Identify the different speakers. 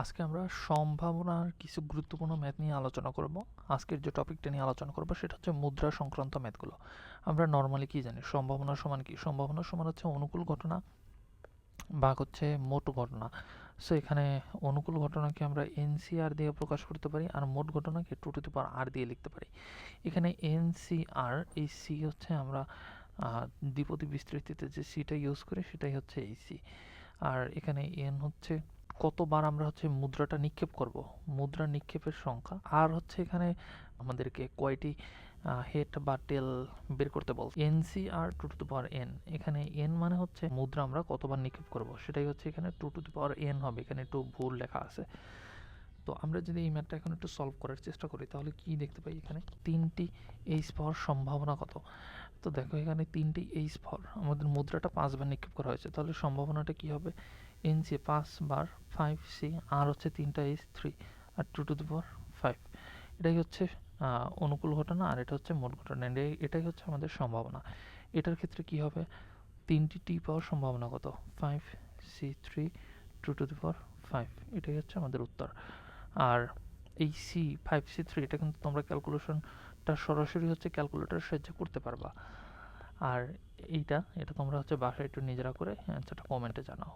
Speaker 1: আজকে আমরা সম্ভাবনার কিছু গুরুত্বপূর্ণ ম্যাথ নিয়ে আলোচনা করব। আজকের যে টপিকটা নিয়ে আলোচনা করব সেটা হচ্ছে মুদ্রা সংক্রান্ত ম্যাথগুলো। আমরা নর্মালি কি জানি, সম্ভাবনা সমান কি? সম্ভাবনা সমান হচ্ছে অনুকূল ঘটনা ভাগ হচ্ছে মোট ঘটনা। সো এখানে অনুকূল ঘটনাকে আমরা এনসিআর দিয়ে প্রকাশ করতে পারি, আর মোট ঘটনাকে টু টু দি পাওয়ার আর দিয়ে লিখতে পারি। এখানে এনসিআর, এই সি হচ্ছে আমরা দ্বিপদী বিস্তৃতিতে যে সিটা ইউজ করি সেটাই হচ্ছে এই সি। আর এখানে এন হচ্ছে কতবার আমরা হচ্ছে মুদ্রাটা নিক্ষেপ করব, মুদ্রা নিক্ষেপের সংখ্যা। আর হচ্ছে এখানে আমাদেরকে কয়টি হেড বা টেল বের করতে বলছে। N C R two to the power N, এখানে এন মানে হচ্ছে মুদ্রা আমরা কতবার নিক্ষেপ করব, সেটাই হচ্ছে এখানে two to the power N হবে। এখানে একটু ভুল লেখা আছে। তো আমরা যদি এই ম্যাথটা এখন একটু সলভ করার চেষ্টা করি তাহলে কি দেখতে পাই, এখানে তিনটি এইচ পাওয়ার সম্ভাবনা কত। তো দেখো এখানে তিনটি এইচ পাওয়ার, আমাদের মুদ্রাটা 5 বার নিক্ষেপ করা হয়েছে, তাহলে সম্ভাবনাটা কি হবে? এন সি 5 বার, 5 সি, আর হচ্ছে তিনটা এইচ 3, আর টু টু দি পাওয়ার 5। এটাই হচ্ছে অনুকূল ঘটনা, আর এটা হচ্ছে মোট ঘটনা। এটাই হচ্ছে আমাদের সম্ভাবনা। এটার ক্ষেত্রে কি হবে? তিনটি টি পাওয়ার সম্ভাবনা কত? 5c3 two to the power 5। এটাই হচ্ছে আমাদের উত্তর। আর এই সি 5c3 এটা কিন্তু তোমরা ক্যালকুলেশনটা সরাসরি হচ্ছে ক্যালকুলেটরের সাহায্যে করতে পারবা। আর এটা তোমরা হচ্ছে বাসায় একটু নিজেরা করে অ্যান্সারটা কমেন্টে জানাও।